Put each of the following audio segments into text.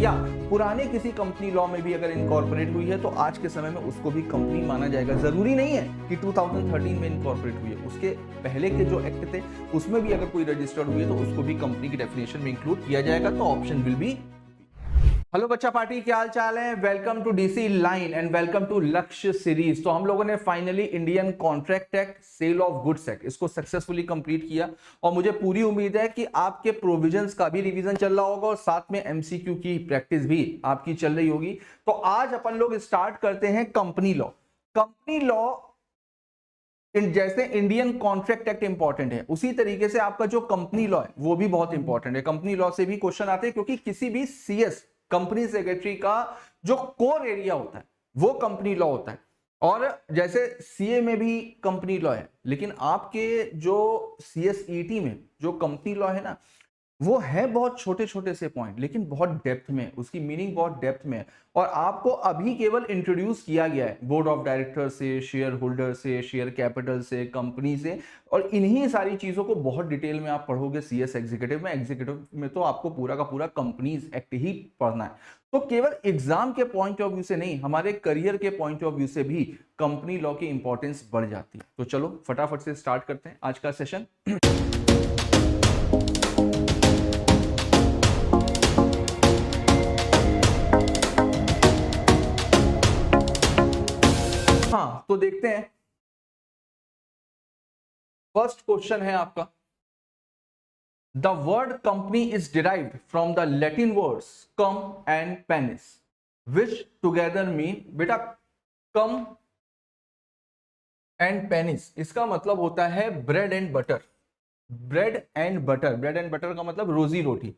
या पुराने किसी कंपनी लॉ में भी अगर इनकॉर्पोरेट हुई है तो आज के समय में उसको भी कंपनी माना जाएगा। जरूरी नहीं है कि 2013 में इनकॉर्पोरेट हुई है, उसके पहले के जो एक्ट थे उसमें भी अगर कोई रजिस्टर्ड हुई है तो उसको भी कंपनी की डेफिनेशन में इंक्लूड किया जाएगा। तो ऑप्शन विल बी। हेलो बच्चा पार्टी, क्या हाल चाल है? Welcome to DC line and welcome to Lakshya series. तो हम लोगों ने finally Indian contract act, sale of goods act, इसको सक्सेसफुली कंप्लीट किया और मुझे पूरी उम्मीद है कि आपके प्रोविजंस का भी रिवीजन चल रहा होगा और साथ में एमसीक्यू की प्रैक्टिस भी आपकी चल रही होगी। तो आज अपन लोग स्टार्ट करते हैं कंपनी लॉ। कंपनी लॉ जैसे इंडियन कॉन्ट्रैक्ट एक्ट इंपॉर्टेंट है, उसी तरीके से आपका जो कंपनी लॉ है वो भी बहुत इंपॉर्टेंट है। कंपनी लॉ से भी क्वेश्चन आते हैं क्योंकि किसी भी सीएस, कंपनी सेक्रेटरी का जो कोर एरिया होता है वो कंपनी लॉ होता है। और जैसे सीए में भी कंपनी लॉ है, लेकिन आपके जो सीएसईटी में जो कंपनी लॉ है ना, वो है बहुत छोटे छोटे से पॉइंट, लेकिन बहुत डेप्थ में, उसकी मीनिंग बहुत डेप्थ में है। और आपको अभी केवल इंट्रोड्यूस किया गया है बोर्ड ऑफ डायरेक्टर से, शेयर होल्डर से, शेयर कैपिटल से, कंपनी से, और इन्हीं सारी चीजों को बहुत डिटेल में आप पढ़ोगे सीएस एग्जीक्यूटिव में। एग्जीक्यूटिव में तो आपको पूरा का पूरा कंपनीज एक्ट ही पढ़ना है। तो केवल एग्जाम के पॉइंट ऑफ व्यू से नहीं, हमारे करियर के पॉइंट ऑफ व्यू से भी कंपनी लॉ की इंपॉर्टेंस बढ़ जाती है। तो चलो फटाफट से स्टार्ट करते हैं आज का सेशन। हाँ, तो देखते हैं। फर्स्ट क्वेश्चन है आपका, the word company is derived from the Latin words come and penis which together mean. बेटा, कम एंड पेनिस इसका मतलब होता है bread and butter. Bread and butter, bread and butter का मतलब रोजी रोटी।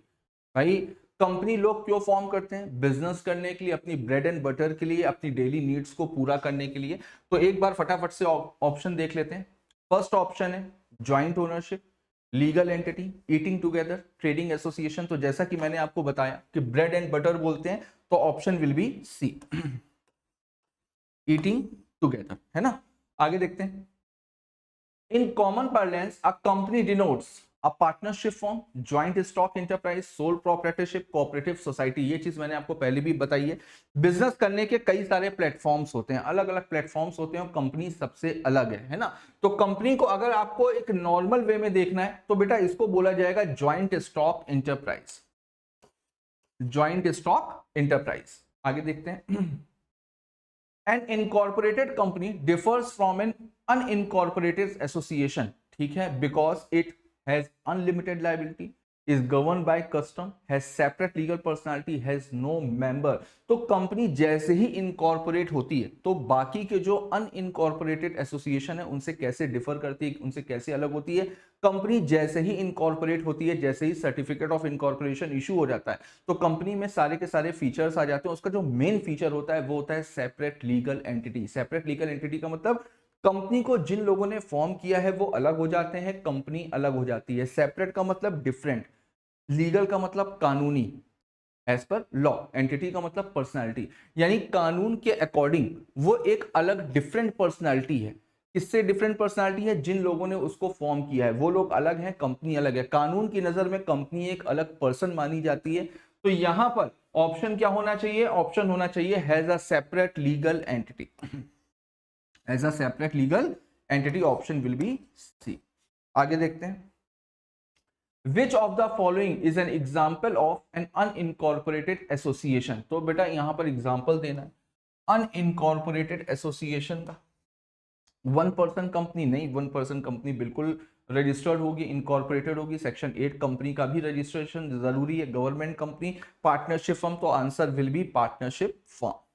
भाई, कंपनी लोग क्यों फॉर्म करते हैं? बिजनेस करने के लिए, अपनी ब्रेड एंड बटर के लिए, अपनी डेली नीड्स को पूरा करने के लिए। तो एक बार फटाफट से ऑप्शन देख लेते हैं। फर्स्ट ऑप्शन है joint ownership, legal entity, eating together, trading association. तो जैसा कि मैंने आपको बताया कि ब्रेड एंड बटर बोलते हैं, तो option will be C, eating together, है ना। आगे देखते हैं। In common parlance, a company denotes a partnership form, joint stock enterprise, sole proprietorship, cooperative society। ये चीज मैंने आपको पहले भी बताई है। बिजनेस करने के कई सारे प्लेटफॉर्म्स होते हैं, अलग अलग प्लेटफॉर्म्स होते हैं और कंपनी सबसे अलग है ना। तो कंपनी को अगर आपको एक नॉर्मल वे में देखना है तो बेटा इसको बोला जाएगा joint stock enterprise, joint stock enterprise. आगे देखते हैं। An incorporated company differs from an unincorporated association, ठीक है, because it has unlimited liability, is governed by custom, has separate legal personality, has no member। तो कंपनी जैसे ही incorporate होती है तो बाकी के जो अनइनकॉर्पोरेटेड एसोसिएशन है उनसे कैसे डिफर करती है, उनसे कैसे अलग होती है? कंपनी जैसे ही इनकॉर्पोरेट होती है, जैसे ही सर्टिफिकेट ऑफ इनकॉर्पोरेशन इशू हो जाता है, तो कंपनी में सारे के सारे फीचर्स आ जाते हैं। उसका जो मेन फीचर होता है वो होता है separate legal entity. Separate legal entity का मतलब कंपनी को जिन लोगों ने फॉर्म किया है वो अलग हो जाते हैं, कंपनी अलग हो जाती है। सेपरेट का मतलब डिफरेंट, लीगल का मतलब कानूनी, एज पर लॉ, एंटिटी का मतलब पर्सनालिटी, यानी कानून के अकॉर्डिंग वो एक अलग डिफरेंट पर्सनालिटी है। किससे डिफरेंट पर्सनालिटी है? जिन लोगों ने उसको फॉर्म किया है वो लोग अलग हैं, कंपनी अलग है। कानून की नजर में कंपनी एक अलग पर्सन मानी जाती है। तो यहां पर ऑप्शन क्या होना चाहिए? ऑप्शन होना चाहिए has a separate legal entity, as a separate legal entity. Option will be C. आगे देखते हैं। Which of the following is an example of an unincorporated association? तो बेटा यहां पर एग्जांपल देना है अनइनकॉर्पोरेटेड एसोसिएशन का। वन पर्सन कंपनी नहीं, वन पर्सन कंपनी बिल्कुल रजिस्टर्ड होगी, इनकॉर्पोरेटेड होगी। सेक्शन 8 कंपनी का भी रजिस्ट्रेशन जरूरी है। गवर्नमेंट कंपनी, पार्टनरशिप फर्म, तो answer will B partnership firm.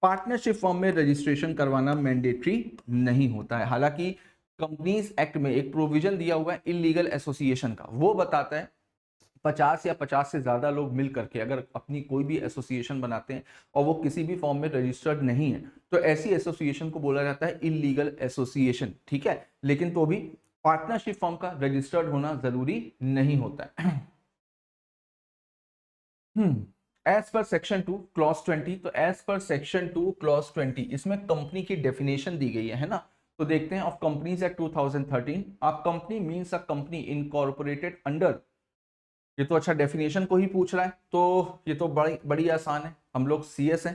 Partnership firm में रजिस्ट्रेशन करवाना मैंडेटरी नहीं होता है। हालांकि कंपनीज एक्ट में एक प्रोविजन दिया हुआ है इलीगल एसोसिएशन का, वो बताता है 50 या 50 से ज्यादा लोग मिल करके अगर अपनी कोई भी एसोसिएशन बनाते हैं और वो किसी भी फॉर्म में रजिस्टर्ड नहीं है तो ऐसी एसोसिएशन को बोला जाता है इलीगल एसोसिएशन, ठीक है। लेकिन तो भी पार्टनरशिप फॉर्म का रजिस्टर्ड होना जरूरी नहीं होता है। एज पर सेक्शन 2 क्लॉज 20, तो एज पर सेक्शन 2 क्लॉज 20 इसमें कंपनी की डेफिनेशन दी गई है ना। तो देखते हैं। Of companies act 2013, a company means a company incorporated under ये तो अच्छा डेफिनेशन को ही पूछ रहा है, तो ये तो बड़ी बड़ी आसान है। हम लोग सीएस हैं,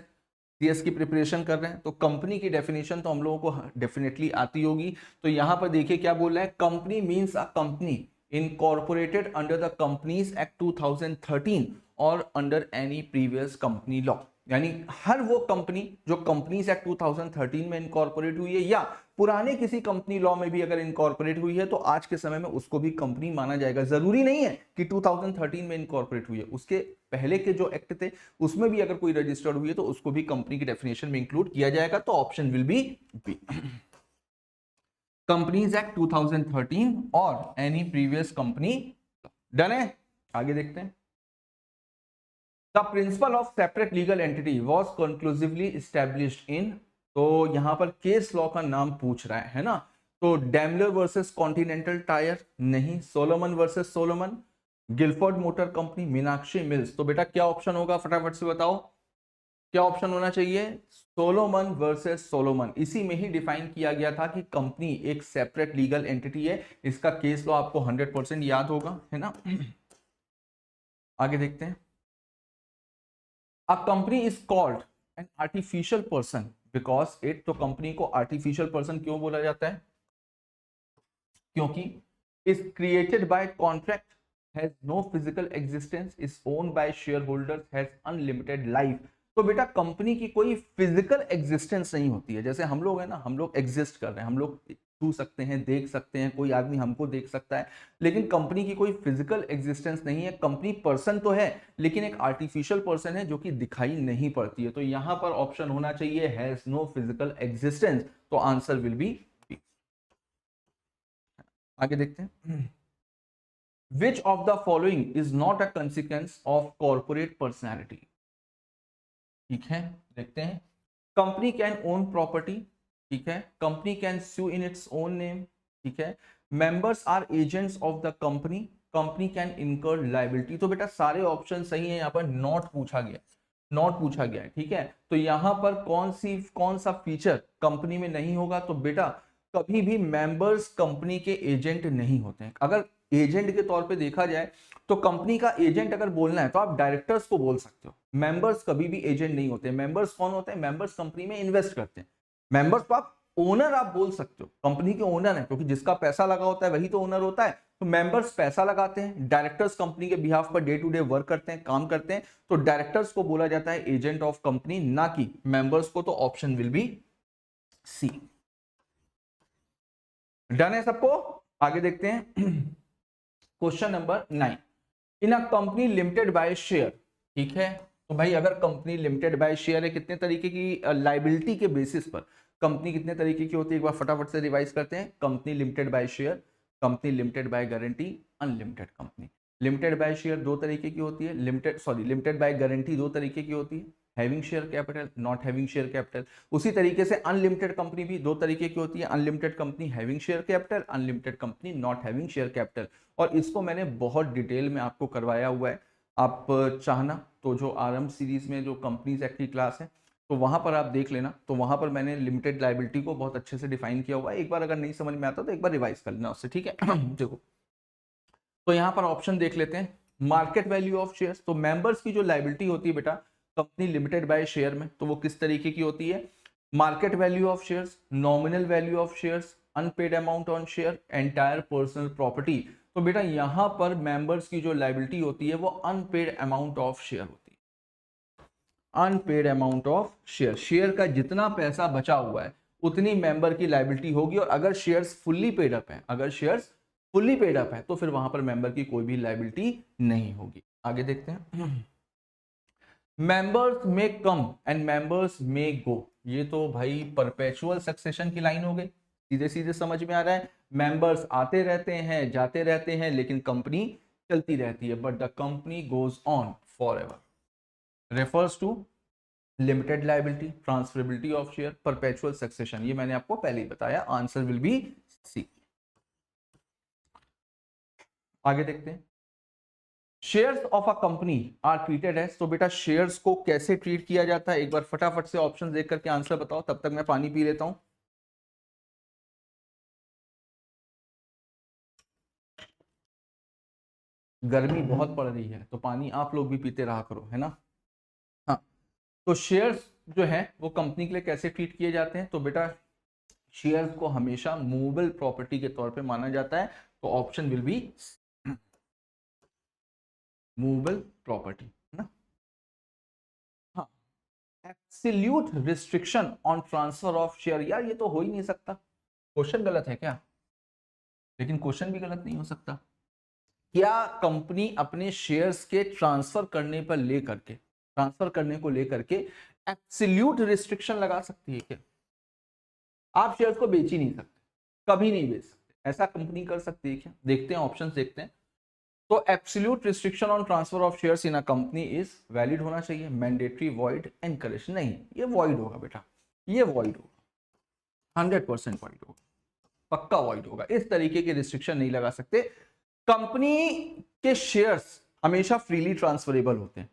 सीएस की प्रिपरेशन कर रहे हैं, तो कंपनी की डेफिनेशन तो हम लोगों को डेफिनेटली आती होगी। तो यहाँ पर देखिए क्या बोल रहा है, company means a company incorporated under the companies act 2013 और under any previous company law. यानी हर वो कंपनी जो कंपनीज एक्ट 2013 में इनकॉर्पोरेट हुई है या पुराने किसी कंपनी लॉ में भी अगर इनकॉर्पोरेट हुई है तो आज के समय में उसको भी कंपनी माना जाएगा। जरूरी नहीं है कि 2013 में इनकॉर्पोरेट हुई है, उसके पहले के जो एक्ट थे उसमें भी अगर कोई रजिस्टर्ड हुई है तो उसको भी कंपनी की डेफिनेशन में इंक्लूड किया जाएगा। तो option will be B, companies act 2013 और एनी प्रीवियस कंपनी। डन है, आगे देखते हैं। The principle of separate legal entity was conclusively established in, तो यहां पर केस लॉ का नाम पूछ रहा है ना, तो डैमलर वर्सेस कॉन्टिनेंटल टायर नहीं, Solomon versus Solomon, Gilford motor company, Meenakshi mills. तो बेटा क्या ऑप्शन होगा, फटाफट से बताओ क्या ऑप्शन होना चाहिए, सोलोमन वर्सेस सोलोमन। इसी में ही डिफाइन किया गया था कि कंपनी एक सेपरेट लीगल एंटिटी है। इसका केस लॉ आपको 100% याद होगा, है ना। आगे देखते हैं। A company is called an artificial person because it, तो कंपनी को आर्टिफिशियल पर्सन क्यों बोला जाता है, क्योंकि is created by contract, has no physical existence, is owned by share holders, has unlimited life. तो बेटा कंपनी की कोई फिजिकल एग्जिस्टेंस नहीं होती है। जैसे हम लोग है ना, हम लोग एग्जिस्ट कर रहे हैं, हम लोग छू सकते हैं, देख सकते हैं, कोई आदमी हमको देख सकता है, लेकिन कंपनी की कोई फिजिकल एग्जिस्टेंस नहीं है। कंपनी पर्सन तो है लेकिन एक आर्टिफिशियल पर्सन है जो कि दिखाई नहीं पड़ती है। तो यहां पर ऑप्शन होना चाहिए हैज नो फिजिकल एग्जिस्टेंस, तो आंसर विल बी। आगे देखते हैं। Which of the following is not a consequence of corporate personality, ठीक है देखते हैं। कंपनी कैन ओन प्रॉपर्टी, ठीक है, company can sue in its own name, ठीक है, members are agents of the company, company can incur liability. तो बेटा सारे ऑप्शन सही है, यहाँ पर नॉट पूछा गया, नॉट पूछा गया है, ठीक है। तो यहां पर कौन सा फीचर कंपनी में नहीं होगा, तो बेटा कभी भी मेंबर्स कंपनी के एजेंट नहीं होते हैं। अगर एजेंट के तौर पे देखा जाए तो कंपनी का एजेंट अगर बोलना है तो आप डायरेक्टर्स को बोल सकते हो, मेंबर्स कभी भी एजेंट नहीं होते। मेंबर्स कौन होते हैं, मेंबर्स कंपनी में इन्वेस्ट करते हैं। मेंबर्स को आप ओनर आप बोल सकते हो, कंपनी के ओनर है, क्योंकि जिसका पैसा लगा होता है वही तो ओनर होता है। तो मेंबर्स पैसा लगाते हैं, डायरेक्टर्स कंपनी के बिहाफ पर डे टू डे वर्क करते हैं, काम करते हैं। तो डायरेक्टर्स को बोला जाता है एजेंट ऑफ कंपनी, ना कि मेंबर्स को। तो option will be C. Done है सबको, आगे देखते हैं। Question number 9, in a company limited by share, ठीक है। तो भाई अगर कंपनी लिमिटेड बाय शेयर है, कितने तरीके की लाइबिलिटी के बेसिस पर कंपनी कितने तरीके की होती है, एक बार फटाफट से रिवाइज करते हैं। Company limited by share, company limited by guarantee, unlimited company. Limited by share दो तरीके की होती है, लिमिटेड बाय गारंटी दो तरीके की होती है, having share capital, not having share capital. उसी तरीके से अनलिमिटेड कंपनी भी दो तरीके की होती है, unlimited company having share capital, unlimited company not having share capital. और इसको मैंने बहुत डिटेल में आपको करवाया हुआ है। आप चाहना तो जो आरएम सीरीज में जो कंपनीज एक्ट की क्लास है तो वहां पर आप देख लेना, तो वहां पर मैंने लिमिटेड लाइबिलिटी को बहुत अच्छे से डिफाइन किया हुआ है। एक बार अगर नहीं समझ में आता तो एक बार रिवाइज कर लेना उससे, ठीक है। देखो तो यहाँ पर ऑप्शन देख लेते हैं। मार्केट वैल्यू ऑफ शेयर्स, तो मेंबर्स की जो लाइबिलिटी होती है बेटा कंपनी लिमिटेड बाय शेयर में, तो वो किस तरीके की होती है, market value of shares, nominal value of shares, unpaid amount on share, entire personal property. तो बेटा यहां पर मेंबर्स की जो लाइबिलिटी होती है वो अनपेड अमाउंट ऑफ शेयर होती है। Unpaid amount of share, share का जितना पैसा बचा हुआ है उतनी मेंबर की लाइबिलिटी होगी। और अगर शेयर्स फुल्ली पेड अप है, अगर शेयर्स फुल्ली पेड अप है तो फिर वहां पर मेंबर की कोई भी लाइबिलिटी नहीं होगी। आगे देखते हैं। मेंबर्स में कम एंड मेंबर्स में गो, ये तो भाई परपेचुअल सक्सेशन की लाइन हो गई, सीधे सीधे समझ में आ रहा है। मेंबर्स आते रहते हैं, जाते रहते हैं, लेकिन कंपनी चलती रहती है, but the company goes on forever. Refers to limited liability, transferability of share, perpetual succession, ये मैंने आपको पहले ही बताया। Answer will be C. आगे देखते हैं। Shares of a company are treated as, तो बेटा शेयर्स को कैसे ट्रीट किया जाता है, एक बार फटाफट से ऑप्शन देख करके आंसर बताओ, तब तक मैं पानी पी लेता हूं। गर्मी बहुत पड़ रही है तो पानी आप लोग भी पीते रहा करो, है ना। हाँ, तो शेयर्स जो है वो कंपनी के लिए कैसे ट्रीट किए जाते हैं, तो बेटा शेयर्स को हमेशा मूवेबल प्रॉपर्टी के तौर पे माना जाता है, तो option will B movable property, है ना। हाँ, absolute restriction on transfer of share, यार ये तो हो ही नहीं सकता, क्वेश्चन गलत है क्या, लेकिन क्वेश्चन भी गलत नहीं हो सकता। क्या कंपनी अपने शेयर्स के ट्रांसफर करने पर लेकर के, ट्रांसफर करने को लेकर के एब्सोल्यूट रिस्ट्रिक्शन लगा सकती है क्या? आप शेयर्स को बेच ही नहीं सकते, कभी नहीं बेच सकते, ऐसा कंपनी कर सकती है क्या? देखते हैं, ऑप्शंस देखते हैं। तो absolute restriction on transfer of shares in a company is valid होना चाहिए, मैंडेटरी, वॉइड, एनकरेज, नहीं ये वॉइड होगा बेटा, ये वॉइड होगा, 100% वॉइड होगा, पक्का वॉइड होगा। इस तरीके के रिस्ट्रिक्शन नहीं लगा सकते। कंपनी के शेयर्स हमेशा फ्रीली ट्रांसफरेबल होते हैं,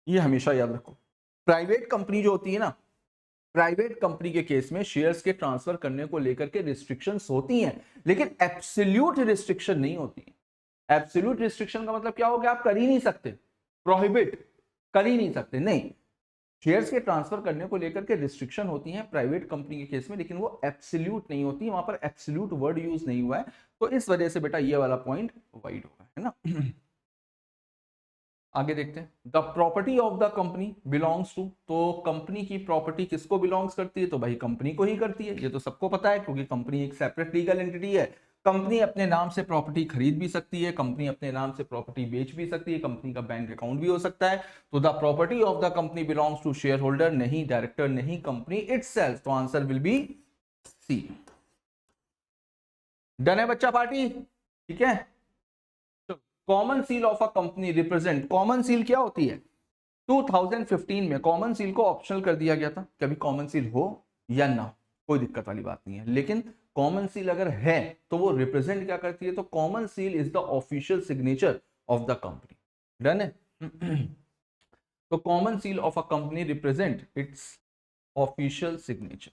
ये हमेशा याद रखो। प्राइवेट कंपनी जो होती है ना, प्राइवेट कंपनी के केस में शेयर्स के ट्रांसफर करने को लेकर के रिस्ट्रिक्शंस होती हैं, लेकिन एब्सोल्यूट रिस्ट्रिक्शन नहीं होती है। एब्सोल्यूट रिस्ट्रिक्शन का मतलब क्या हो गया, आप कर ही नहीं सकते, प्रोहिबिट कर ही नहीं सकते, नहीं। शेयर्स के ट्रांसफर करने को लेकर के रिस्ट्रिक्शन होती हैं प्राइवेट कंपनी के केस में, लेकिन वो एब्सोल्यूट नहीं होती, वहां पर एब्सोल्यूट वर्ड यूज नहीं हुआ है, तो इस वजह से बेटा ये वाला पॉइंट वाइड होगा, है ना। आगे देखते हैं, the property of the company belongs to, तो कंपनी की प्रॉपर्टी किसको बिलोंग्स करती है, तो भाई कंपनी को ही करती है, ये तो सबको पता है, क्योंकि कंपनी एक सेपरेट लीगल एंटिटी है। कंपनी अपने नाम से प्रॉपर्टी खरीद भी सकती है, कंपनी अपने नाम से प्रॉपर्टी बेच भी सकती है, कंपनी का बैंक अकाउंट भी हो सकता है। तो the property of the company belongs to share holder, नहीं डायरेक्टर, नहीं कंपनी इटसेल्फ, तो answer will be C. Done है बच्चा पार्टी, ठीक है। Common seal of a company represent, common seal क्या होती है, 2015 में कॉमन सील को ऑप्शनल कर दिया गया था, कभी कॉमन सील हो या ना हो कोई दिक्कत वाली बात नहीं है, लेकिन कॉमन सील अगर है तो वो रिप्रेजेंट क्या करती है, तो common seal is the official signature of the company. Done है। तो common seal of a company represent its official signature,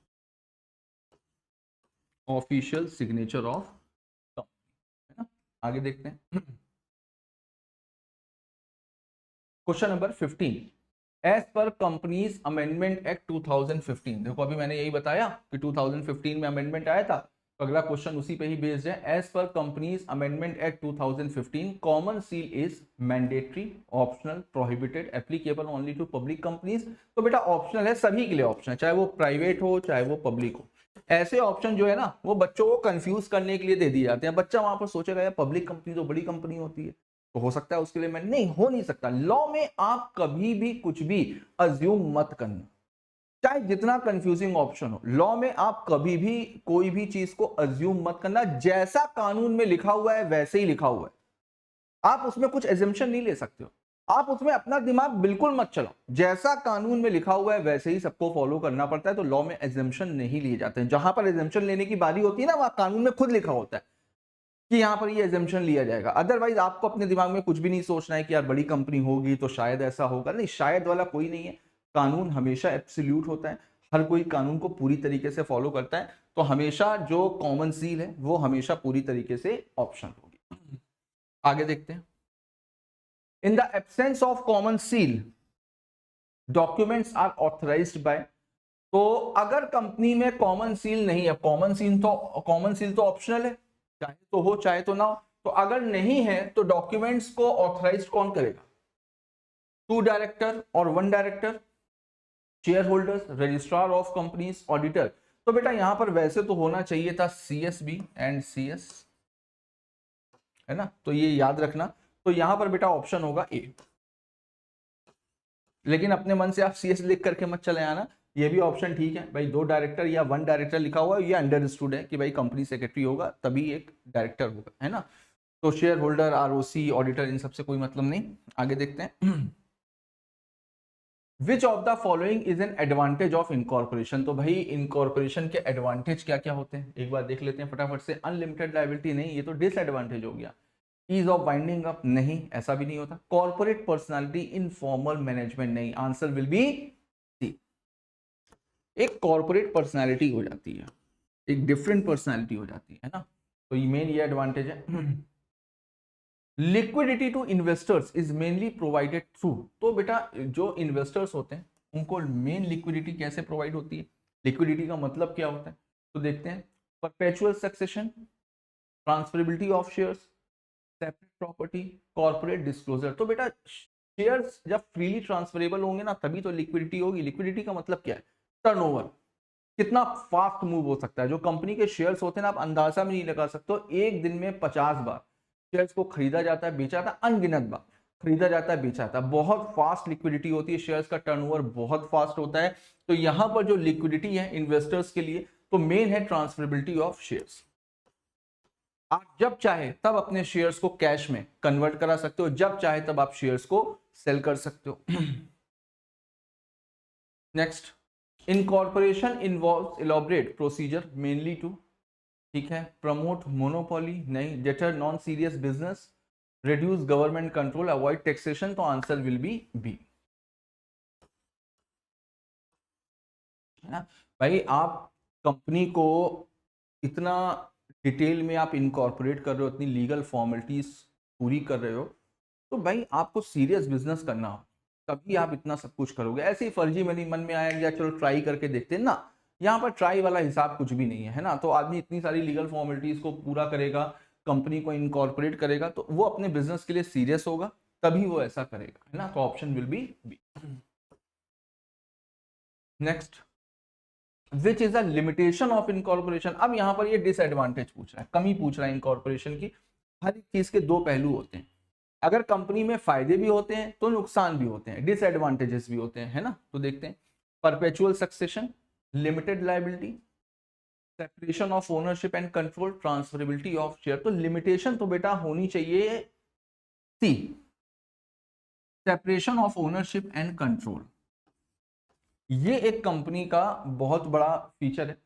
official signature of company, है ना। आगे देखते हैं, question number 15, as per companies amendment act 2015, देखो अभी मैंने यही बताया कि 2015 में अमेंडमेंट आया था, तो अगला क्वेश्चन उसी पे ही बेस्ड है। As per companies amendment act 2015 common seal is mandatory, optional, prohibited, applicable only to public companies, तो बेटा ऑप्शनल है, सभी के लिए ऑप्शन है, चाहे वो प्राइवेट हो चाहे वो पब्लिक हो। ऐसे ऑप्शन जो है ना वो बच्चों को कंफ्यूज करने के लिए दे दिए जाते हैं, बच्चा वहां पर सोचेगा यार पब्लिक कंपनी तो बड़ी कंपनी होती है, तो हो सकता है उसके लिए मैं, नहीं हो नहीं सकता। लॉ में आप कभी भी कुछ भी अज्यूम मत करना, चाहे जितना कंफ्यूजिंग ऑप्शन हो, लॉ में आप कभी भी कोई भी चीज को अज्यूम मत करना, जैसा कानून में लिखा हुआ है वैसे ही लिखा हुआ है, आप उसमें कुछ एजम्पशन नहीं ले सकते हो, आप उसमें अपना दिमाग बिल्कुल मत चलाओ, जैसा कानून में लिखा हुआ है वैसे ही सबको फॉलो करना पड़ता है, तो लॉ में एजम्पशन नहीं लिए जाते हैं। जहां पर एजम्पशन लेने की बारी होती है ना, वहां कानून में खुद लिखा होता है कि यहां पर ये एजम्पशन लिया जाएगा, अदरवाइज आपको अपने दिमाग में कुछ भी नहीं सोचना है कि यार बड़ी कंपनी होगी तो शायद ऐसा होगा, नहीं, शायद वाला कोई नहीं है, कानून हमेशा एब्सोल्यूट होता है, हर कोई कानून को पूरी तरीके से फॉलो करता है, तो हमेशा जो कॉमन सील है वो हमेशा पूरी तरीके से ऑप्शन होगी। आगे देखते हैं, in the absence of common seal documents are authorised by, तो अगर कंपनी में कॉमन सील नहीं है, कॉमन सील तो ऑप्शनल है, चाहे तो हो चाहे तो ना हो, तो अगर नहीं है तो डॉक्यूमेंट्स को ऑथराइज कौन करेगा, 2 डायरेक्टर और 1 director, share holders, registrar of companies, auditor, तो बेटा यहां पर वैसे तो होना चाहिए था CSB एंड CS, है ना, तो ये याद रखना, तो यहां पर बेटा ऑप्शन होगा ए, लेकिन अपने मन से आप CS लिख करके मत चले आना, ये भी ऑप्शन ठीक है भाई, 2 डायरेक्टर या 1 डायरेक्टर लिखा हुआ है, ये अंडरस्टूड है कि भाई कंपनी सेक्रेटरी होगा तभी एक डायरेक्टर होगा, है ना, तो शेयर होल्डर, ROC, ऑडिटर, इन सबसे कोई मतलब नहीं। आगे देखते हैं, which of the following is an advantage of incorporation, तो भाई इनकॉर्पोरेशन के एडवांटेज क्या क्या होते हैं एक बार देख लेते हैं फटाफट से। अनलिमिटेड लायबिलिटी नहीं, ये तो डिसएडवांटेज हो गया। ईज ऑफ वाइंडिंग अप नहीं, ऐसा भी नहीं होता। Corporate personality in formal management नहीं, आंसर विल बी सी। एक कॉर्पोरेट पर्सनालिटी हो जाती है, एक डिफरेंट पर्सनालिटी हो जाती है ना, तो ये मेन ये एडवांटेज है। Liquidity to investors is mainly provided through, तो बेटा जो इन्वेस्टर्स होते हैं उनको मेन लिक्विडिटी कैसे प्रोवाइड होती है, लिक्विडिटी का मतलब क्या होता है, तो देखते हैं। Perpetual succession, transferability of shares, separate property, corporate disclosure. तो बेटा शेयर्स जब फ्रीली ट्रांसफरेबल होंगे ना तभी तो लिक्विडिटी होगी। लिक्विडिटी का मतलब क्या है, टर्नओवर, कितना फास्ट मूव हो सकता है। जो कंपनी के शेयर्स होते हैं ना आप अंदाजा भी नहीं लगा सकते हो, एक दिन में 50 बार शेयर्स को खरीदा जाता है बेचा जाता है, अनगिनत बार खरीदा जाता है बेचा जाता है, बहुत फास्ट लिक्विडिटी होती है, शेयर्स का टर्नओवर बहुत फास्ट होता है। तो यहां पर जो लिक्विडिटी है इन्वेस्टर्स के लिए तो मेन है ट्रांसफरेबिलिटी ऑफ शेयर्स। आप जब चाहे तब अपने शेयर्स को कैश में कन्वर्ट करा सकते हो, जब चाहे तब आप शेयर्स को सेल कर सकते हो। Next, incorporation involves elaborate procedure mainly to, ठीक है, प्रमोट मोनोपोली, नहीं, deter non serious business, reduce government control, avoid taxation. तो आंसर विल बी बी, है ना भाई। आप कंपनी को इतना डिटेल में आप इनकॉर्पोरेट कर रहे हो, इतनी लीगल फॉर्मेलिटीज पूरी कर रहे हो, तो भाई आपको सीरियस बिजनेस करना हो तभी आप इतना सब कुछ करोगे। ऐसे ही फर्जी मनी मन में आया चलो ट्राई करके देखते हैं ना, यहाँ पर ट्राई वाला हिसाब कुछ भी नहीं है ना। तो आदमी इतनी सारी लीगल फॉर्मेलिटीज को पूरा करेगा, कंपनी को इनकॉर्पोरेट करेगा, तो वो अपने बिजनेस के लिए सीरियस होगा तभी वो ऐसा करेगा, है ना। तो option will be B. Next, which is a limitation of incorporation. अब यहाँ पर ये डिसएडवांटेज पूछ रहा है, कमी पूछ रहा है इनकॉर्पोरेशन की। हर एक चीज के दो पहलू होते हैं, अगर कंपनी में फायदे भी होते हैं तो नुकसान भी होते हैं, डिसएडवांटेजेस भी होते हैं, है ना। तो देखते हैं, perpetual succession, limited liability, separation of ownership and control, transferability of share. तो लिमिटेशन तो बेटा होनी चाहिए C, separation of ownership and control. ये एक कंपनी का बहुत बड़ा फीचर है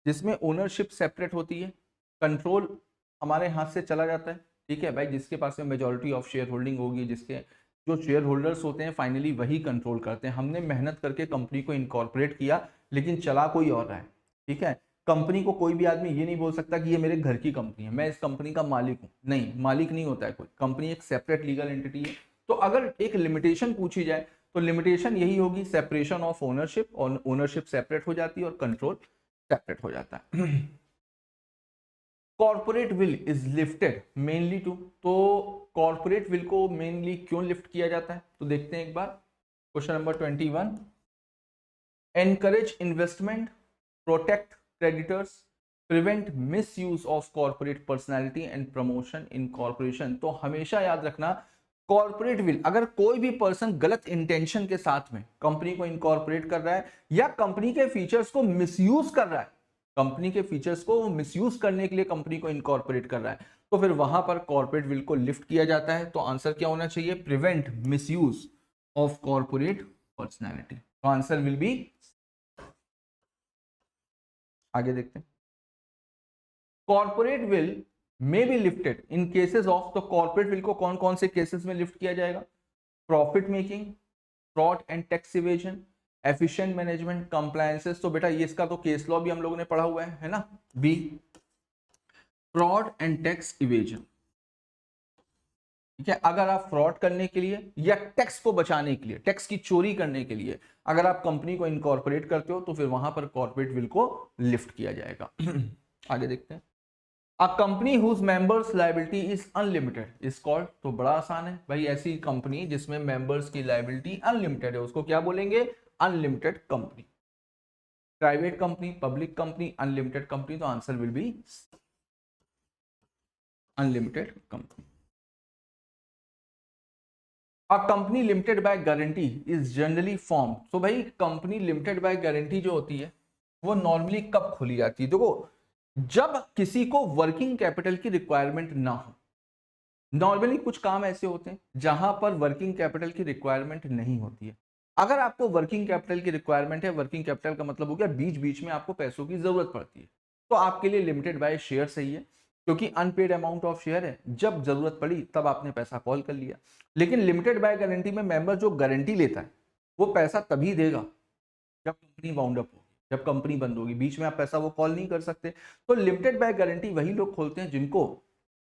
जिसमें ओनरशिप सेपरेट होती है, कंट्रोल हमारे हाथ से चला जाता है, ठीक है भाई। जिसके पास में मेजॉरिटी ऑफ शेयर होल्डिंग होगी, जिसके जो शेयर होल्डर्स होते हैं फाइनली वही कंट्रोल करते हैं। हमने मेहनत करके कंपनी को इनकॉर्पोरेट किया लेकिन चला कोई और रहा है, ठीक है। कंपनी को कोई भी आदमी ये नहीं बोल सकता कि ये मेरे घर की कंपनी है, मैं इस कंपनी का मालिक हूँ, नहीं, मालिक नहीं होता है कोई। कंपनी एक सेपरेट लीगल एंटिटी है। तो अगर एक लिमिटेशन पूछी जाए तो लिमिटेशन यही होगी, सेपरेशन ऑफ ओनरशिप, और ओनरशिप सेपरेट हो जाती है और कंट्रोल सेपरेट हो जाता है। Corporate veil is lifted mainly to, तो कॉर्पोरेट विल को मेनली क्यों लिफ्ट किया जाता है, तो देखते हैं एक बार। Question number 21, encourage investment, protect creditors, prevent misuse of corporate personality and promotion in corporation. तो हमेशा याद रखना, कॉर्पोरेट विल, अगर कोई भी पर्सन गलत इंटेंशन के साथ में कंपनी को इनकॉर्पोरेट कर रहा है या कंपनी के फीचर्स को मिसयूज कर रहा है, कंपनी के फीचर्स को मिसयूज करने के लिए कंपनी को इनकॉर्पोरेट कर रहा है, तो फिर वहां पर कॉर्पोरेट विल को लिफ्ट किया जाता है। तो आंसर क्या होना चाहिए, prevent misuse of corporate personality. तो आंसर विल बी, आगे देखते हैं। Corporate will may be lifted in cases of, तो कॉर्पोरेट विल को कौन कौन से केसेस में लिफ्ट किया जाएगा, profit making, fraud and tax evasion, efficient management, compliances. तो बेटा ये इसका तो केस लॉ भी हम लोगों ने पढ़ा हुआ है ना। B, fraud and tax evasion, ठीक है। अगर आप फ्रॉड करने के लिए या टैक्स को बचाने के लिए, टैक्स की चोरी करने के लिए अगर आप कंपनी को इनकॉर्पोरेट करते हो तो फिर वहां पर कॉर्पोरेट विल को लिफ्ट किया जाएगा। आगे देखते हैं, a company whose members liability is unlimited is called, तो बड़ा आसान है भाई, ऐसी कंपनी जिसमें मेंबर्स की लायबिलिटी अनलिमिटेड है उसको क्या बोलेंगे, unlimited company. Private company, public company, unlimited company. तो answer will be unlimited company. A company limited by guarantee is generally form, तो भाई कंपनी लिमिटेड बाय गारंटी जो होती है वो नॉर्मली कब खोली जाती है, देखो जब किसी को वर्किंग कैपिटल की रिक्वायरमेंट ना हो। नॉर्मली कुछ काम ऐसे होते हैं जहां पर वर्किंग कैपिटल की रिक्वायरमेंट नहीं होती है। अगर आपको वर्किंग कैपिटल की रिक्वायरमेंट है, वर्किंग कैपिटल का मतलब हो गया बीच बीच में आपको पैसों की जरूरत पड़ती है, तो आपके लिए लिमिटेड बाय शेयर सही है, क्योंकि अनपेड अमाउंट ऑफ शेयर है, जब जरूरत पड़ी तब आपने पैसा कॉल कर लिया। लेकिन लिमिटेड बाय गारंटी में मेंबर जो गारंटी लेता है वो पैसा तभी देगा जब कंपनी वाउंड अप होगी, जब कंपनी बंद होगी, बीच में आप पैसा वो कॉल नहीं कर सकते। तो लिमिटेड बाय गारंटी वही लोग खोलते हैं जिनको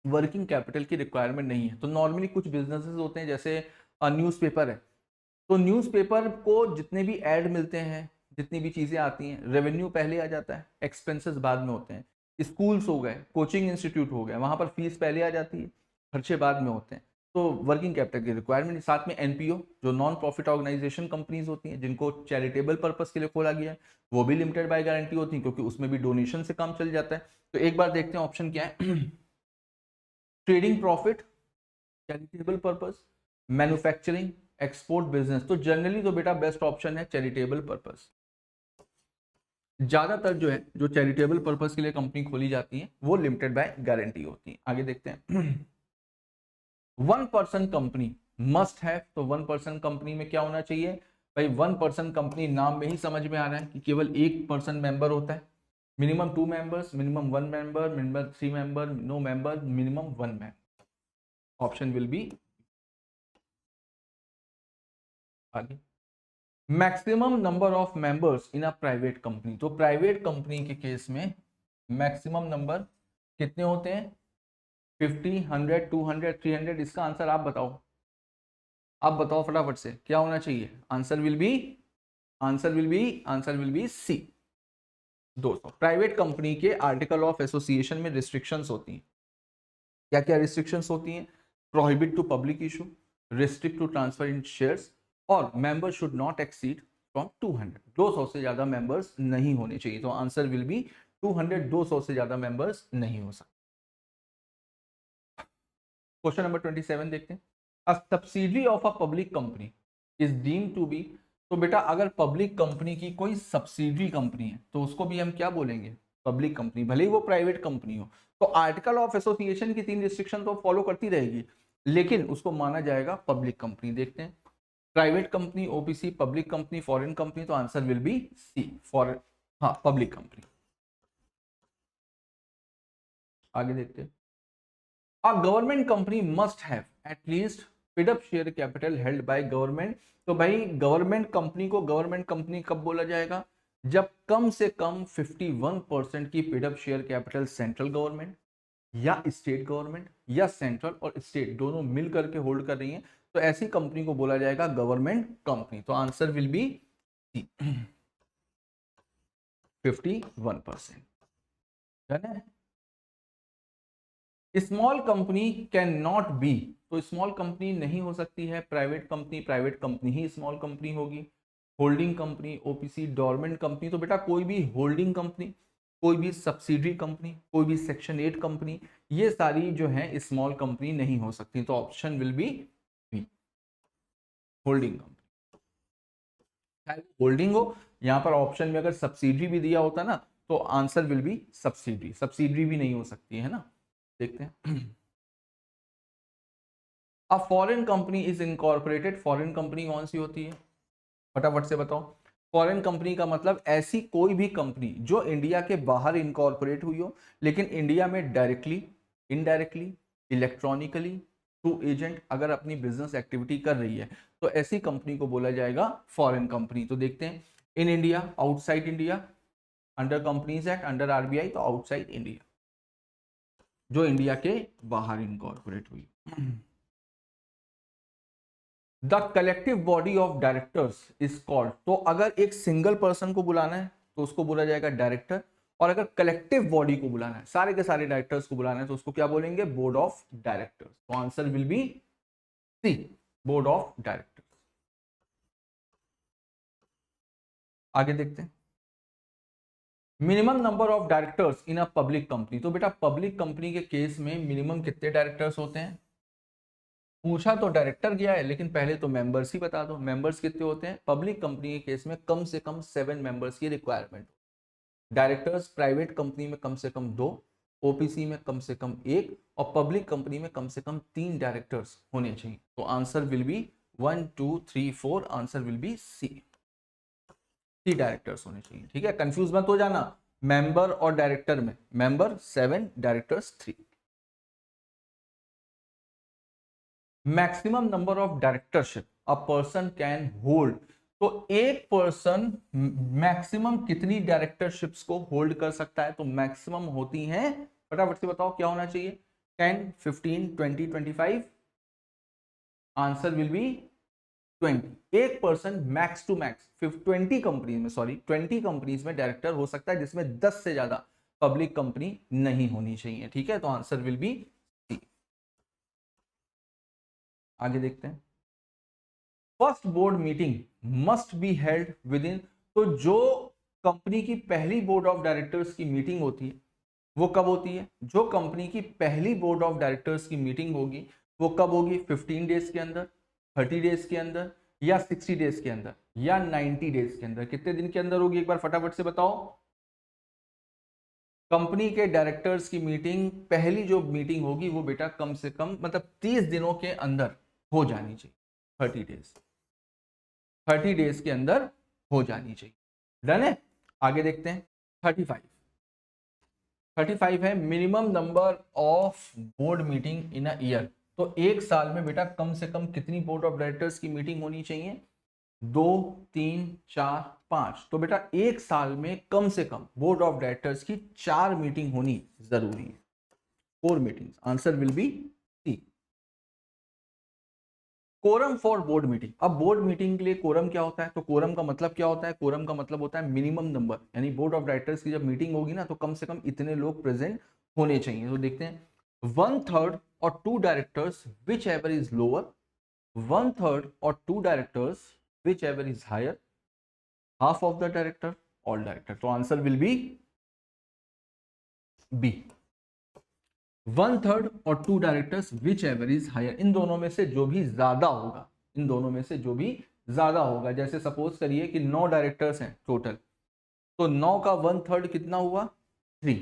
वर्किंग कैपिटल की रिक्वायरमेंट नहीं है। तो नॉर्मली कुछ बिजनेसेस होते हैं, जैसे न्यूज़पेपर है, तो न्यूज़पेपर को जितने भी ऐड मिलते हैं, जितनी भी चीज़ें आती हैं, रेवेन्यू पहले आ जाता है, एक्सपेंसेस बाद में होते हैं। स्कूल्स हो गए, कोचिंग इंस्टीट्यूट हो गए, वहाँ पर फीस पहले आ जाती है, खर्चे बाद में होते हैं। तो वर्किंग कैपिटल की रिक्वायरमेंट, साथ में एनपीओ जो नॉन प्रॉफिट ऑर्गेनाइजेशन कंपनीज होती हैं, जिनको चैरिटेबल पर्पस के लिए खोला गया है, वो भी लिमिटेड बाय गारंटी होती हैं, क्योंकि उसमें भी डोनेशन से काम चल जाता है। तो एक बार देखते हैं ऑप्शन क्या है। Trading profit, charitable purpose, manufacturing, export business. तो जनरली तो बेटा बेस्ट ऑप्शन है चैरिटेबल पर्पस। ज्यादातर जो है, जो चैरिटेबल पर्पस के लिए कंपनी खोली जाती है, वो लिमिटेड बाय गारंटी होती है। आगे देखते हैं। 1% कंपनी मस्ट हैव, तो 1% कंपनी में क्या होना चाहिए भाई? 1% कंपनी नाम में ही समझ में आ रहा है कि केवल 1% मेंबर होता है। Minimum 2 members, minimum 1 member, minimum 3 member, no member, minimum 1 member. Option will be आगे। Maximum number of members in a private company, तो प्राइवेट कंपनी के केस में मैक्सिमम नंबर कितने होते हैं? 50, 100, 200, 300। इसका आंसर आप बताओ, आप बताओ फटाफट से, क्या होना चाहिए? Answer will be, answer will be C, 200। Private company के आर्टिकल ऑफ एसोसिएशन में रिस्ट्रिक्शंस होती हैं। क्या क्या रिस्ट्रिक्शंस होती हैं? Prohibit to public issue, restrict to transfer in shares, और member should not exceed from 200। 200 से ज्यादा मेंबर्स नहीं होने चाहिए। तो आंसर विल बी 200, 200 से ज्यादा मेंबर्स नहीं हो सकते। क्वेश्चन नंबर 27 देखते हैं। A subsidiary of a public company is deemed to be, तो बेटा अगर पब्लिक कंपनी की कोई सब्सिडरी कंपनी है तो उसको भी हम क्या बोलेंगे? पब्लिक कंपनी, भले ही वो प्राइवेट कंपनी हो। तो आर्टिकल ऑफ एसोसिएशन की 3 रिस्ट्रिक्शन तो फॉलो करती रहेगी, लेकिन उसको माना जाएगा पब्लिक कंपनी। देखते हैं, private company, OPC, public company, foreign company. तो answer will be C, foreign, हाँ पब्लिक कंपनी। आगे देखते हैं। A government company must have at least paid up share capital held by government। तो भाई गवर्नमेंट कंपनी को गवर्नमेंट कंपनी कब बोला जाएगा? जब कम से कम 51% की paid up share capital central government या स्टेट गवर्नमेंट या सेंट्रल और स्टेट दोनों मिल करके होल्ड कर रही हैं, तो ऐसी कंपनी को बोला जाएगा गवर्नमेंट कंपनी। तो आंसर विल बी 51%। है small company can not be, तो स्मॉल कंपनी नहीं हो सकती है प्राइवेट कंपनी ही स्मॉल कंपनी होगी। Holding company, OPC, dormant company. तो बेटा कोई भी होल्डिंग कंपनी, कोई भी सब्सिडरी कंपनी, कोई भी सेक्शन 8 कंपनी, ये सारी जो है स्मॉल कंपनी नहीं हो सकती। तो option will be B, holding company. Holding हो, यहाँ पर ऑप्शन में अगर सब्सिडरी भी दिया होता ना, तो answer will B subsidiary. Subsidiary भी नहीं हो सकती है ना। देखते हैं। अब foreign company is incorporated, foreign company कौन सी होती है? फटाफट से बताओ। फॉरेन कंपनी का मतलब ऐसी कोई भी कंपनी जो इंडिया के बाहर इनकॉर्पोरेट हुई हो, लेकिन इंडिया में directly, indirectly, electronically, through agent अगर अपनी बिजनेस एक्टिविटी कर रही है, तो ऐसी कंपनी को बोला जाएगा फॉरेन कंपनी। तो देखते हैं, in India, outside India, under companies act, under RBI, तो आउटसाइड इंडिया, जो इंडिया के बाहर इनकॉर्पोरेट हुई। The collective body of directors is called, तो अगर एक सिंगल पर्सन को बुलाना है तो उसको बोला जाएगा डायरेक्टर, और अगर कलेक्टिव बॉडी को बुलाना है, सारे के सारे डायरेक्टर्स को बुलाना है, तो उसको क्या बोलेंगे? Board of directors. तो answer will be C, board of directors. आगे देखते हैं। Minimum number of directors in a public company, तो बेटा पब्लिक कंपनी के केस में मिनिमम कितने डायरेक्टर्स होते हैं? पूछा तो डायरेक्टर गया है, लेकिन पहले तो मेंबर्स ही बता दो, मेंबर्स कितने होते हैं? पब्लिक कंपनी के केस में कम से कम 7 मेंबर्स की रिक्वायरमेंट। डायरेक्टर्स प्राइवेट कंपनी में कम से कम 2, ओपीसी में कम से कम 1, और पब्लिक कंपनी में कम से कम 3 डायरेक्टर्स होने चाहिए। तो answer will be 1 2 3 4, answer will be C, 3 directors होने चाहिए। ठीक है, कंफ्यूज मत हो जाना मेंबर और डायरेक्टर में। Member 7, directors 3। Maximum number of directorship a person can hold, तो एक पर्सन मैक्सिमम कितनी डायरेक्टरशिप्स को होल्ड कर सकता है? तो मैक्सिमम होती हैं, फटाफट से बताओ क्या होना चाहिए? 10, 15, 20, 25? Answer will be 20। एक person max to max 20 companies में, सॉरी 20 कंपनीज में डायरेक्टर हो सकता है, जिसमें 10 से ज्यादा पब्लिक कंपनी नहीं होनी चाहिए। ठीक है, तो आंसर विल बी सी। आगे देखते हैं। First board meeting must be held with in, तो जो कंपनी की पहली बोर्ड ऑफ डायरेक्टर्स की मीटिंग होती है वो कब होती है? जो कंपनी की पहली बोर्ड ऑफ डायरेक्टर्स की मीटिंग होगी वो कब होगी? 15 डेज के अंदर, 30 डेज के अंदर, या 60 डेज के अंदर, या 90 डेज के अंदर? कितने दिन के अंदर होगी, एक बार फटाफट से बताओ। कंपनी के डायरेक्टर्स की मीटिंग, पहली जो मीटिंग होगी वो बेटा कम से कम मतलब 30 दिनों के अंदर हो जानी चाहिए। 30 डेज के अंदर हो जानी चाहिए। डन है? आगे देखते हैं। 35 है minimum number of board meeting in a year. तो एक साल में बेटा कम से कम कितनी बोर्ड ऑफ डायरेक्टर्स की मीटिंग होनी चाहिए? 2, 3, 4, 5। तो बेटा एक साल में कम से कम बोर्ड ऑफ डायरेक्टर्स की 4 मीटिंग होनी जरूरी है। 4 meetings. Answer will be C. Quorum for board meeting. अब बोर्ड मीटिंग के लिए कोरम क्या होता है? तो कोरम का मतलब क्या होता है? कोरम का मतलब होता है मिनिमम नंबर, यानी बोर्ड ऑफ डायरेक्टर्स की जब मीटिंग होगी ना तो कम से कम इतने लोग प्रेजेंट होने चाहिए। तो देखते हैं। 1/3 और 2 directors whichever is lower, 1/3 और 2 directors whichever is higher, half of the director, all director. तो आंसर विल बी बी। 1/3 और 2 directors whichever is higher, इन दोनों में से जो भी ज्यादा होगा, इन दोनों में से जो भी ज्यादा होगा। जैसे सपोज करिए कि 9 डायरेक्टर्स हैं टोटल, तो 9 का 1/3 कितना हुआ? 3,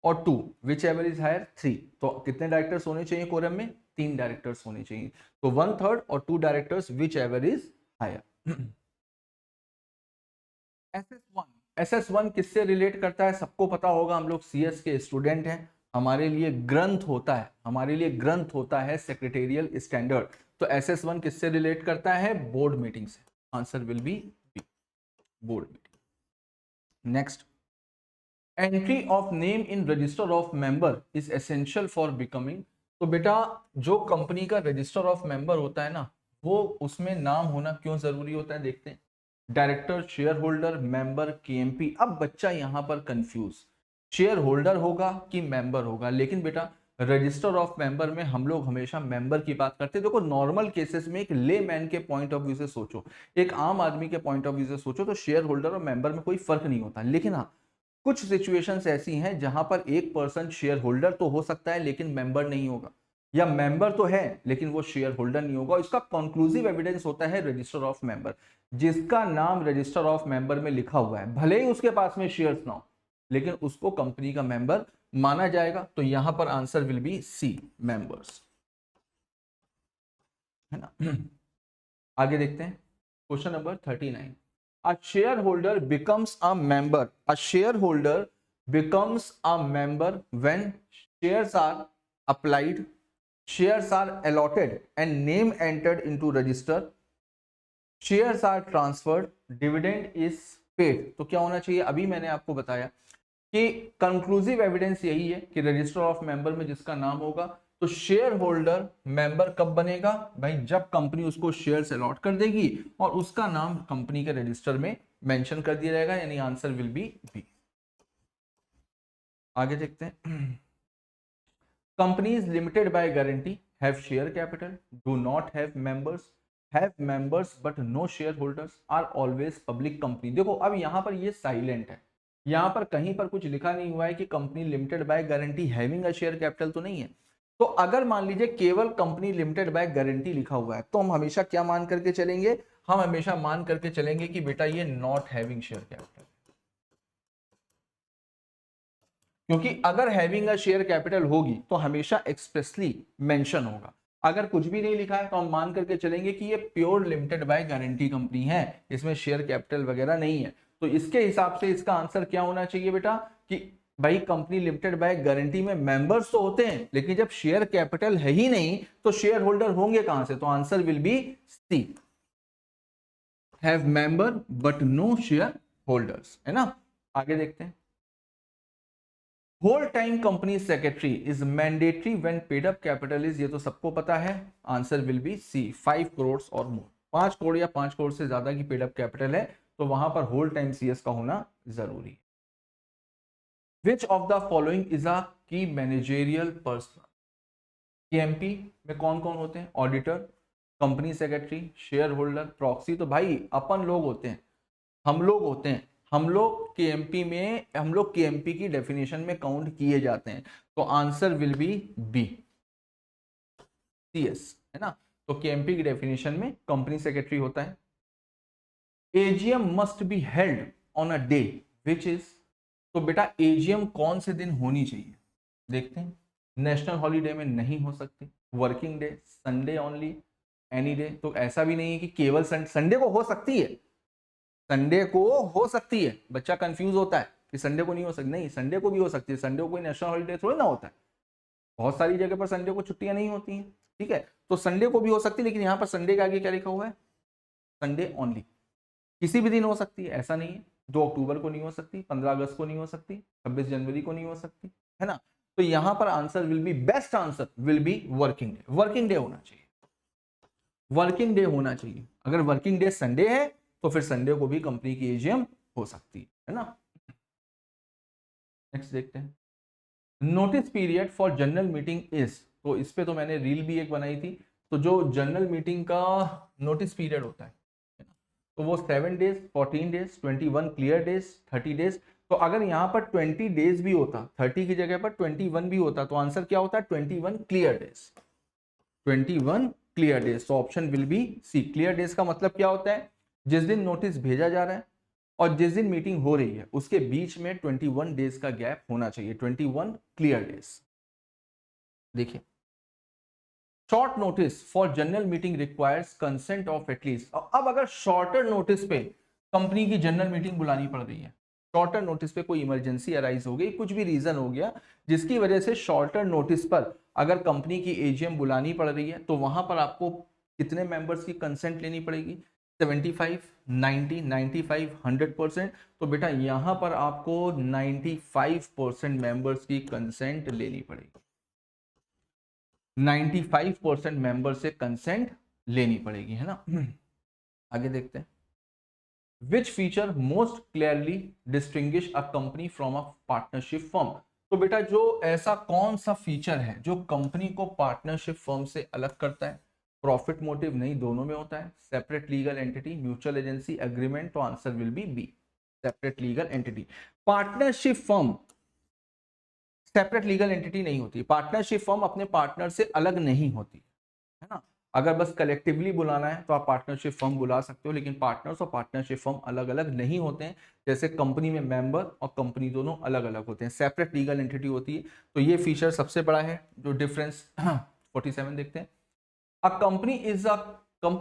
और 2 विच एवर इज हायर 3। तो कितने डायरेक्टर्स होने चाहिए कोरम में? 3 डायरेक्टर्स होने चाहिए। तो 1/3 और 2 directors whichever is higher. SS1 किससे रिलेट करता है? सबको पता होगा, हम लोग CS के स्टूडेंट हैं। हमारे लिए ग्रंथ होता है, हमारे लिए ग्रंथ होता है सेक्रेटेरियल स्टैंडर्ड। तो SS1 किससे रिलेट करता है? बोर्ड मीटिंग से। Answer will be B, board meeting. Next, entry of name in register of member is essential for becoming. तो बेटा जो कंपनी का रजिस्टर ऑफ मेंबर होता है ना, वो उसमें नाम होना क्यों जरूरी होता है? देखते हैं। Director, share holder, member, KMP। अब बच्चा यहां पर कंफ्यूज, शेयर होल्डर होगा कि मेंबर होगा? लेकिन बेटा रजिस्टर ऑफ मेंबर में हम लोग हमेशा मेंबर की बात करते हैं। देखो नॉर्मल केसेस में एक ले मैन के पॉइंट ऑफ व्यू से सोचो, एक आम आदमी के पॉइंट ऑफ व्यू से सोचो, तो शेयर होल्डर और मेंबर में कोई फर्क नहीं होता। लेकिन हाँ, कुछ सिचुएशंस ऐसी हैं जहां पर एक पर्सन शेयर होल्डर तो हो सकता है लेकिन मेंबर नहीं होगा, या मेंबर तो है लेकिन वो शेयर होल्डर नहीं होगा। इसका कंक्लूसिव एविडेंस होता है रजिस्टर ऑफ मेंबर। जिसका नाम रजिस्टर ऑफ मेंबर में लिखा हुआ है, भले ही उसके पास में शेयर्स ना हो, लेकिन उसको कंपनी का मेंबर माना जाएगा। तो यहां पर answer will be C, members, है ना। आगे देखते हैं। Question number 39। A shareholder becomes a member. A shareholder becomes a member when shares are applied, shares are allotted, and name entered into register. Shares are transferred, dividend is paid. तो क्या होना चाहिए? अभी मैंने आपको बताया कि कंक्लूसिव एविडेंस यही है कि रजिस्टर ऑफ मेंबर में जिसका नाम होगा, तो शेयर होल्डर मेंबर कब बनेगा भाई? जब कंपनी उसको शेयर्स अलॉट कर देगी और उसका नाम कंपनी के रजिस्टर में मेंशन कर दिया जाएगा, यानी आंसर विल बी बी। आगे देखते हैं। Companies limited by guarantee have share capital, do not have members, have members but no shareholders, are always public company. देखो अब यहां पर ये साइलेंट है, यहां पर कहीं पर कुछ लिखा नहीं हुआ है कि company limited by guarantee having a share capital, तो नहीं है। तो अगर मान लीजिए केवल कंपनी लिमिटेड बाय गारंटी लिखा हुआ है, तो हम हमेशा क्या मान करके चलेंगे? हम हमेशा मान करके चलेंगे कि बेटा ये नॉट हैविंग शेयर कैपिटल, क्योंकि अगर हैविंग अ शेयर कैपिटल होगी तो हमेशा एक्सप्रेसली मेंशन होगा। अगर कुछ भी नहीं लिखा है तो हम मान करके चलेंगे कि ये pure limited by guarantee company है, इसमें शेयर कैपिटल वगैरह नहीं है। तो इसके हिसाब से इसका आंसर क्या होना चाहिए बेटा? कि भाई कंपनी लिमिटेड बाय गारंटी में मेंबर्स तो होते हैं, लेकिन जब शेयर कैपिटल है ही नहीं तो शेयर होल्डर होंगे कहां से? तो answer will be C, have member but no shareholders, है ना। आगे देखते हैं। Whole time company secretary is mandatory when paid up capital is, ये तो सबको पता है, answer will be C 5 crore और मोर, 5 करोड़ या 5 करोड़ से ज्यादा की पेड अप कैपिटल है तो वहां पर होल टाइम सीएस का होना जरूरी है। Which of the following is a की मैनेजेरियल पर्सन, केएमपी में कौन कौन होते हैं, auditor, company secretary, share holder, proxy, तो भाई अपन लोग होते हैं, हम लोग होते हैं, हम लोग केएमपी की डेफिनेशन में काउंट किए जाते हैं, तो answer will be B CS, है ना। तो केएमपी की डेफिनेशन में कंपनी सेक्रेटरी होता है। AGM must be held on a day which is, तो बेटा एजीएम कौन से दिन होनी चाहिए, देखते हैं। नेशनल हॉलीडे में नहीं हो सकती, working day, Sunday only, any day, तो ऐसा भी नहीं है कि केवल संडे को हो सकती है, संडे को हो सकती है, बच्चा कंफ्यूज होता है कि संडे को नहीं हो सकती, नहीं संडे को भी हो सकती है, संडे को कोई नेशनल हॉलीडे थोड़ी ना होता है, बहुत सारी जगह पर संडे को छुट्टियां नहीं होती हैं, ठीक है, तो संडे को भी हो सकती है, लेकिन यहाँ पर संडे के आगे क्या लिखा हुआ है, संडे ओनली, किसी भी दिन हो सकती है, ऐसा नहीं है 2 अक्टूबर को नहीं हो सकती, 15 अगस्त को नहीं हो सकती, 26 जनवरी को नहीं हो सकती, है ना। तो यहां पर answer will B, best answer will be working day, working day होना चाहिए, वर्किंग डे होना चाहिए। अगर वर्किंग डे संडे है तो फिर संडे को भी कंपनी की एजीएम हो सकती है ना। नेक्स्ट देखते हैं, notice period for general meeting is, तो इस पे तो मैंने रील भी एक बनाई थी, तो जो जनरल मीटिंग का नोटिस पीरियड होता है तो वो 7 days, 14 days, 21 clear days, 30 days, तो अगर यहाँ पर 20 डेज भी होता, 30 की जगह पर 21 भी होता, तो आंसर क्या होता है 21 क्लियर डेज, 21 क्लियर डेज, तो option will be C. Clear days का मतलब क्या होता है, जिस दिन नोटिस भेजा जा रहा है और जिस दिन मीटिंग हो रही है उसके बीच में 21 डेज का गैप होना चाहिए, 21 क्लियर डेज। देखिए, short notice for general meeting requires consent of at least, अब अगर शॉर्टर नोटिस पे कंपनी की जनरल मीटिंग बुलानी पड़ रही है, शॉर्टर नोटिस पे कोई इमरजेंसी अराइज हो गई, कुछ भी रीजन हो गया जिसकी वजह से शॉर्टर नोटिस पर अगर कंपनी की एजीएम बुलानी पड़ रही है, तो वहां पर आपको कितने मेंबर्स की कंसेंट लेनी पड़ेगी, 75, 90, 95, 100%, तो बेटा यहां पर आपको 95% मेंबर्स की कंसेंट लेनी पड़ेगी, 95% मेंबर से कंसेंट लेनी पड़ेगी, है ना। आगे देखते हैं, which feature most clearly distinguish a company from a partnership firm, तो बेटा जो ऐसा कौन सा फीचर है जो कंपनी को पार्टनरशिप फर्म से अलग करता है, प्रॉफिट मोटिव नहीं, दोनों में होता है, separate legal entity, mutual agency agreement, तो answer will be B, separate legal entity. Partnership firm separate legal entity नहीं होती, पार्टनरशिप फर्म अपने पार्टनर से अलग नहीं होती, है ना। अगर बस कलेक्टिवली बुलाना है तो आप पार्टनरशिप फर्म बुला सकते हो, लेकिन पार्टनर्स और पार्टनरशिप फर्म अलग अलग नहीं होते हैं, जैसे कंपनी में मेंबर और कंपनी दोनों अलग अलग होते हैं, सेपरेट लीगल एंटिटी होती है, तो ये फीचर सबसे बड़ा है जो डिफरेंस। 47 देखते हैं, a company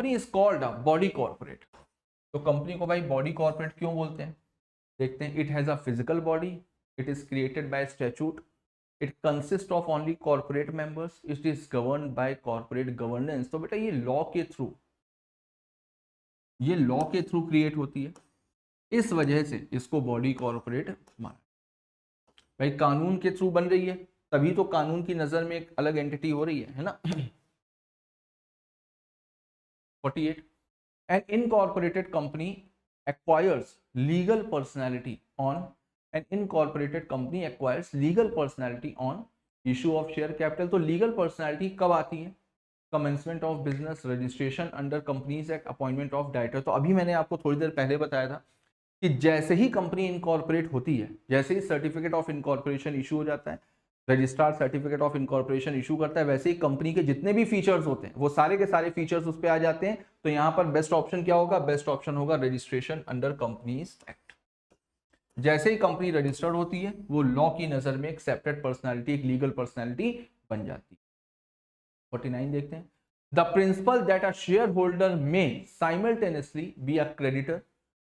is called a body corporate, तो कंपनी को भाई बॉडी कॉर्पोरेट क्यों बोलते हैं, देखते हैं। It has a physical body, it is created bye statute, it consists of only corporate members, it is governed by corporate governance, तो बेटा ये लॉ के थ्रू क्रिएट होती है, इस वजह से इसको बॉडी कॉर्पोरेट माना। भाई कानून के थ्रू बन रही है तभी तो कानून की नजर में एक अलग एंटिटी हो रही है ना। 48, an incorporated company acquires legal personality on issue of share capital, तो लीगल पर्सनैलिटी कब आती है, commencement of business, registration under companies act, appointment of director, तो अभी मैंने आपको थोड़ी देर पहले बताया था कि जैसे ही कंपनी इनकॉर्पोरेट होती है, जैसे ही सर्टिफिकेट ऑफ इनकॉर्पोरेशन इशू हो जाता है, registrar certificate of incorporation issue करता है, वैसे ही कंपनी के जितने भी फीचर्स होते हैं वो सारे के सारे फीचर्स उस पर आ जाते हैं, तो यहां पर बेस्ट ऑप्शन क्या होगा, बेस्ट ऑप्शन होगा रजिस्ट्रेशन अंडर कंपनीज एक्ट। जैसे ही कंपनी रजिस्टर्ड होती है वो लॉ की नजर में एक सेपरेट पर्सनालिटी, एक लीगल पर्सनालिटी बन जाती है। 49 देखते हैं, the principle that a shareholder may simultaneously be a creditor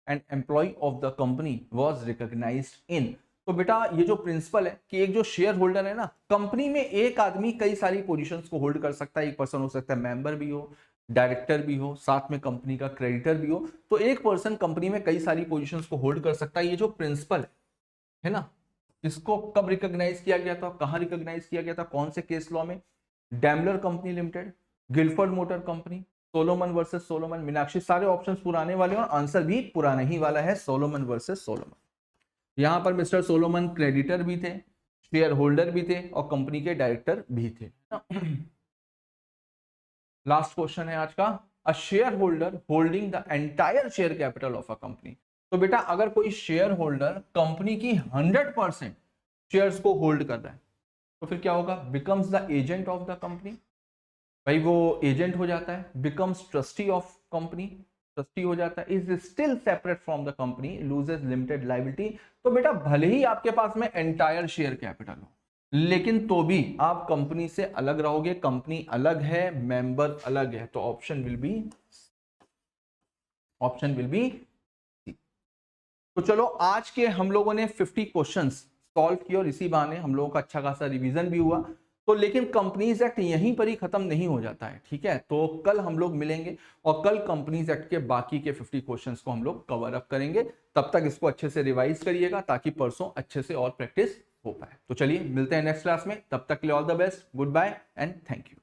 and employee of the company was recognized in, तो बेटा ये जो प्रिंसिपल है कि एक जो शेयर होल्डर है ना, कंपनी में एक आदमी कई सारी पोजीशंस को होल्ड कर सकता है, एक पर्सन हो सकता है मेंबर भी हो, डायरेक्टर भी हो, साथ में कंपनी का क्रेडिटर भी हो, तो एक पर्सन कंपनी में कई सारी पोजीशंस को होल्ड कर सकता है, ये जो प्रिंसिपल है ना, इसको कब रिकॉग्नाइज किया गया था, कहां रिकॉग्नाइज किया गया था, कौन से केस लॉ में? Daimler company limited, Gilford motor company, Salomon versus Salomon. Meenakshi सारे ऑप्शंस पुराने वाले और आंसर भी पुराना ही वाला है, सोलोमन वर्सेस सोलोमन। यहां पर मिस्टर सोलोमन क्रेडिटर भी थे, शेयर होल्डर भी थे और कंपनी के डायरेक्टर भी थे। लास्ट क्वेश्चन है आज का, a share holder holding the entire share capital of a company. तो बेटा अगर कोई शेयर होल्डर कंपनी की 100% शेयर्स को होल्ड कर रहा है तो फिर क्या होगा? Becomes the agent of the company. भाई वो एजेंट हो जाता है, becomes trustee of company, trustee हो जाता है, is still separate from the company, loses limited liability. तो बेटा भले ही आपके पास में एंटायर शेयर कैपिटल हो लेकिन तो भी आप कंपनी से अलग रहोगे, कंपनी अलग है, मेंबर अलग है, तो ऑप्शन विल बी तो चलो आज के हम लोगों ने 50 क्वेश्चंस सॉल्व किए और इसी बहाने हम लोगों का अच्छा खासा रिवीजन भी हुआ। तो लेकिन कंपनीज एक्ट यहीं पर ही खत्म नहीं हो जाता है, ठीक है? तो कल हम लोग मिलेंगे और कल कंपनीज एक्ट के बाकी के 50 क्वेश्चंस को हम लोग कवर अप करेंगे। तब तक इसको अच्छे से रिवाइज करिएगा ताकि परसों अच्छे से और प्रैक्टिस हो पाए। तो चलिए मिलते हैं नेक्स्ट क्लास में, तब तक के लिए all the best, goodbye and thank you.